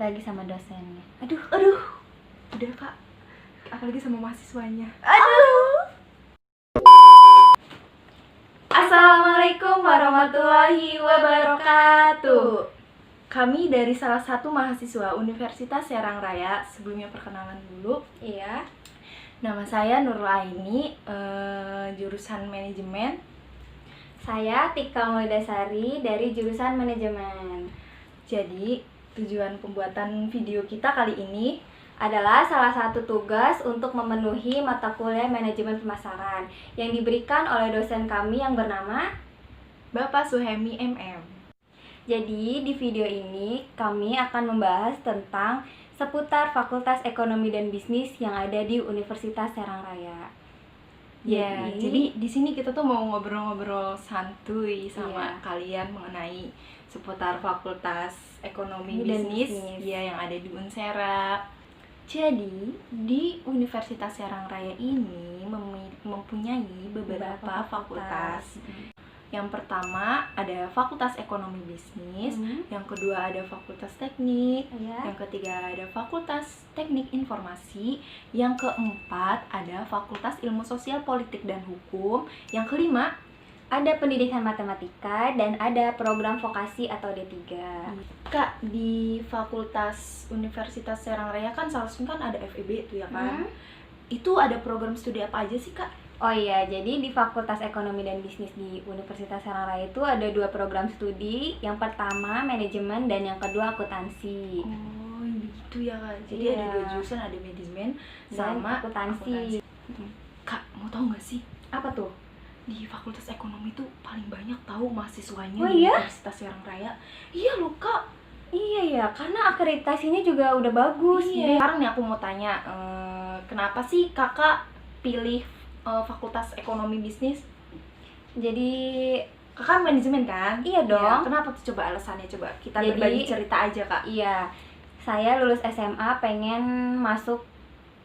lagi sama dosennya. Aduh, udah kak, apalagi sama mahasiswanya. Assalamualaikum warahmatullahi wabarakatuh. Kami dari salah satu mahasiswa Universitas Serang Raya. Sebelumnya perkenalan dulu. Iya. Nama saya Nurul Aini, jurusan manajemen. Saya Tika Mulyadasari dari jurusan manajemen. Jadi tujuan pembuatan video kita kali ini Adalah salah satu tugas untuk memenuhi mata kuliah manajemen pemasaran yang diberikan oleh dosen kami yang bernama. Bapak Suhemi MM. Jadi di video ini kami akan membahas tentang seputar Fakultas Ekonomi dan Bisnis yang ada di Universitas Serang Raya. Ya, jadi di sini kita tuh mau ngobrol-ngobrol santuy sama Iya. kalian mengenai seputar Fakultas Ekonomi Dan Bisnis Bisnis. ya yang ada di Unsera. Jadi, di Universitas Serang Raya ini mempunyai beberapa fakultas. Yang pertama ada Fakultas Ekonomi Bisnis, yang kedua ada Fakultas Teknik, Ya. yang ketiga ada Fakultas Teknik Informasi, yang keempat ada Fakultas Ilmu Sosial Politik dan Hukum, yang kelima Ada pendidikan matematika dan ada program vokasi atau D3. Kak, di Fakultas Universitas Serang Raya kan seharusnya kan ada FEB tuh ya kan. Itu ada program studi apa aja sih Kak? Oh iya, jadi di Fakultas Ekonomi dan Bisnis di Universitas Serang Raya itu ada 2 program studi. Yang pertama manajemen dan yang kedua akuntansi. Oh begitu ya Kak. Jadi Iya. ada 2 jurusan, ada manajemen Dan sama akuntansi. Kak, mau tahu nggak sih, Apa tuh? di Fakultas Ekonomi tuh paling banyak tahu mahasiswanya Oh di iya? Universitas Serang Raya. Iya loh Kak. Iya ya, karena akreditasinya juga udah bagus. Iya. Sekarang nih aku mau tanya, kenapa sih Kakak pilih Fakultas Ekonomi Bisnis? Jadi Kakak manajemen kan? iya dong. Ya, kenapa tuh, coba alasannya, coba kita Jadi- berbagi cerita aja Kak. Iya, saya lulus SMA pengen masuk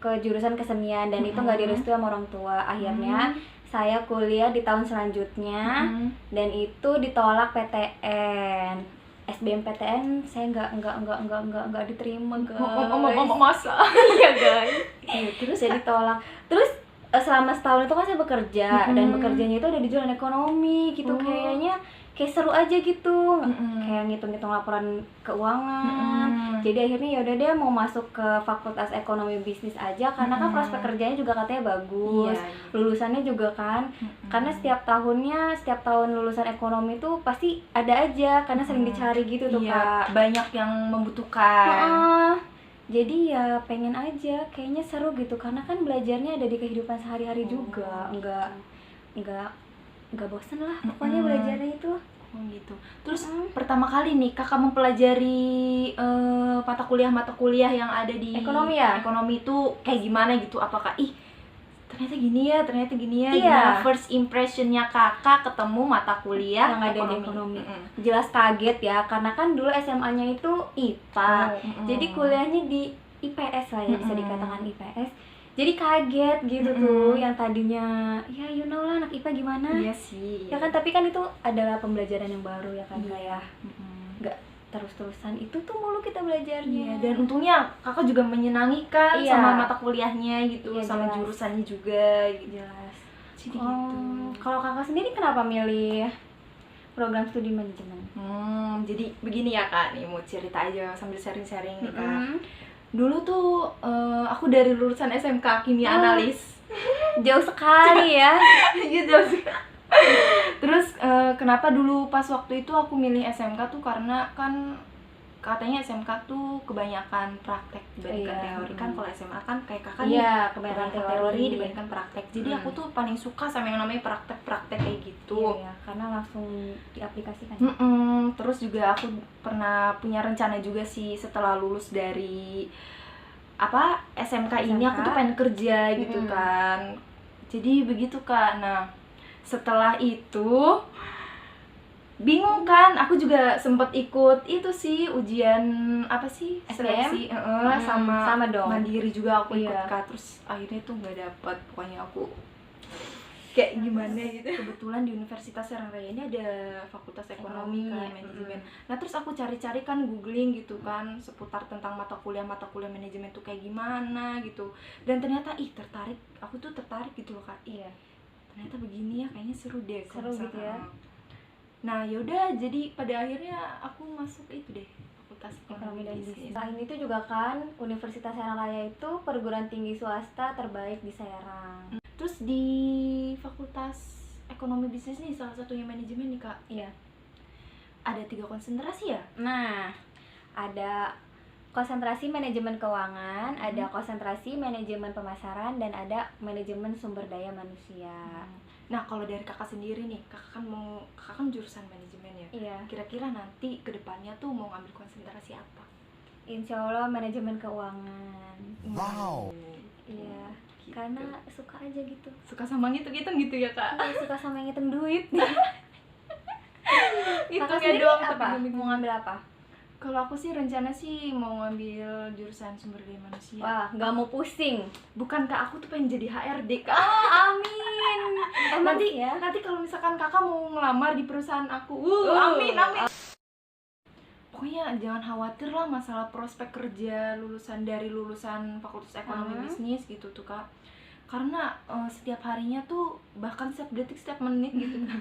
ke jurusan kesenian dan itu nggak direstui sama orang tua. Akhirnya saya kuliah di tahun selanjutnya dan itu ditolak PTN. SBMPTN saya nggak diterima guys. Masa? Iya guys. Iya, terus saya ditolak. Terus selama setahun itu kan saya bekerja dan bekerjanya itu ada di jurusan ekonomi gitu. Oh. Kayaknya kayak seru aja gitu. Mm-mm. Kayak ngitung-ngitung laporan keuangan. Jadi akhirnya ya udah deh mau masuk ke Fakultas Ekonomi Bisnis aja karena kan prospek kerjanya juga katanya bagus. Iya. Lulusannya juga kan. Karena setiap tahun lulusan ekonomi tuh pasti ada aja karena sering dicari gitu tuh, Iya, Kak. banyak yang membutuhkan. Heeh. Jadi ya pengen aja, kayaknya seru gitu karena kan belajarnya ada di kehidupan sehari-hari juga, nggak bosen lah pokoknya belajarnya itu. Oh gitu. Terus pertama kali nih Kakak mempelajari mata kuliah yang ada di Ekonomi ya? Ekonomi itu kayak gimana gitu? Apakah ternyata gini ya, Iya. Gimana first impressionnya Kakak ketemu mata kuliah Yang ada di ekonomi. Jelas kaget ya, karena kan dulu SMA-nya itu IPA, jadi kuliahnya di IPS lah ya, bisa dikatakan IPS. Jadi kaget gitu tuh, yang tadinya ya you know lah anak IPA gimana. Iya sih. Ya kan, tapi kan itu adalah pembelajaran yang baru ya kan, Iya. kayak nggak terus-terusan itu tuh mulu kita belajarnya. Iya, dan untungnya Kakak juga menyenangi kan Iya. sama mata kuliahnya gitu, Iya, sama jelas. jurusannya juga gitu. Jelas. Jadi gitu. Kalau kakak sendiri kenapa milih program studi manajemen? Jadi begini ya Kak, nih mau cerita aja sambil sharing-sharing nih Kak. Mm-mm. Dulu tuh aku dari lulusan SMK Kimia Analis. Jauh sekali ya. Gitu sih. Terus kenapa dulu pas waktu itu aku milih SMK tuh karena kan katanya SMK tuh kebanyakan praktek dibandingkan Iya. teori. Kan kalau SMA kan kayak Kakak Iya, nih kebanyakan teori teori. dibandingkan praktek. Jadi aku tuh paling suka sama yang namanya praktek-praktek kayak gitu. Iya, karena langsung diaplikasikan. Terus juga aku pernah punya rencana juga sih setelah lulus dari SMK ini, aku tuh pengen kerja gitu kan. Jadi begitu Kak. Nah, setelah itu bingung kan, aku juga sempet ikut itu sih ujian seleksi sama dong. mandiri juga aku ikut Iya. Kak. Terus akhirnya tuh nggak dapet, pokoknya aku kayak gimana gitu. Kebetulan di Universitas Serang Raya ini ada Fakultas Ekonomi kan, manajemen. Nah terus aku cari-cari kan, googling gitu kan seputar tentang mata kuliah manajemen tuh kayak gimana gitu. Dan ternyata tertarik, aku tuh tertarik gitu loh Kak. Iya. Ternyata begini ya, kayaknya seru deh. Seru gitu ya. Nah yaudah, jadi pada akhirnya aku masuk itu deh, Fakultas Ekonomi dan Bisnis. Selain itu juga kan Universitas Serang Raya itu perguruan tinggi swasta terbaik di Serang. Terus di Fakultas Ekonomi Bisnis nih, salah satunya manajemen nih Kak. Iya. Ada 3 konsentrasi ya? Nah, ada konsentrasi manajemen keuangan, ada konsentrasi manajemen pemasaran, dan ada manajemen sumber daya manusia. Nah, kalau dari Kakak sendiri nih, Kakak kan jurusan manajemen ya? Iya. Kira-kira nanti kedepannya tuh mau ngambil konsentrasi apa? Insya Allah manajemen keuangan. Wow. Iya. Gitu. Karena suka aja gitu. Suka sama ngitung-ngitung gitu ya Kak? Iya, suka sama yang ngitung duit. Kakak Hitungnya sendiri doang apa? tapi Mau ngambil apa? Kalau aku sih rencana sih mau ngambil jurusan sumber daya manusia. Wah, nggak mau pusing. Bukan Kak, aku tuh pengen jadi HRD Kak. Oh, amin. Nanti ya. nanti kalau misalkan Kakak mau ngelamar di perusahaan aku, amin. Pokoknya jangan khawatir lah masalah prospek kerja lulusan Fakultas Ekonomi Bisnis gitu tuh Kak. Karena setiap harinya tuh, bahkan setiap detik, setiap menit gitu kan,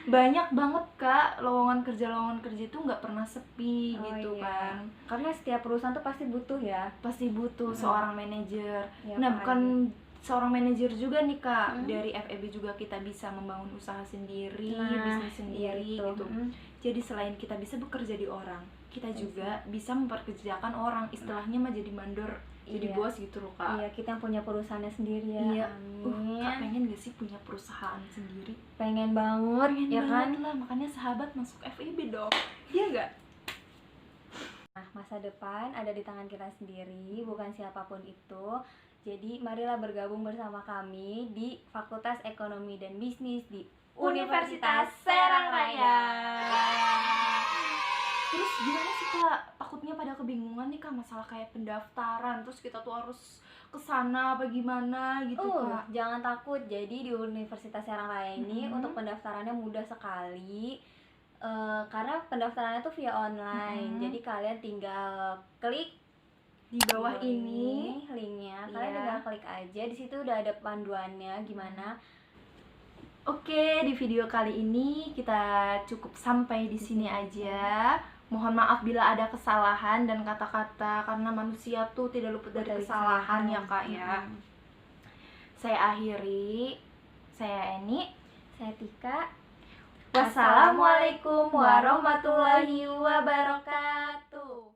banyak banget Kak lowongan kerja itu nggak pernah sepi gitu iya. kan. Karena setiap perusahaan tuh pasti butuh ya. Pasti butuh seorang manajer. Ya, Nah Pak bukan seorang manajer juga nih Kak, dari FEB juga kita bisa membangun usaha sendiri, bisnis sendiri iya gitu. Jadi selain kita bisa bekerja di orang, kita juga bisa memperkerjakan orang, istilahnya mah jadi mandor, jadi bos gitu loh Kak. Iya, kita yang punya perusahaannya sendiri ya. Iya. Amin. Kak pengen gak sih punya perusahaan sendiri? Pengen banget, Pengen ya banget kan? lah, makanya sahabat masuk FEB dong. Iya nggak? Nah, masa depan ada di tangan kita sendiri, bukan siapapun itu. Jadi, marilah bergabung bersama kami di Fakultas Ekonomi dan Bisnis di Universitas Serang Raya. Terus gimana sih Kak? Takutnya pada kebingungan nih Kak masalah kayak pendaftaran, terus kita tuh harus kesana apa gimana gitu Kak. Jangan takut. Jadi di Universitas Serang Raya ini untuk pendaftarannya mudah sekali. Karena pendaftarannya tuh via online. Jadi kalian tinggal klik di bawah ini linknya. Kalian tinggal klik aja. Di situ udah ada panduannya gimana. Oke, di video kali ini kita cukup sampai di sini aja. Mohon maaf bila ada kesalahan dan kata-kata, karena manusia tuh tidak luput dari kesalahan ya Kak ya. Saya akhiri. Saya Eni. Saya Tika. Wassalamualaikum warahmatullahi wabarakatuh.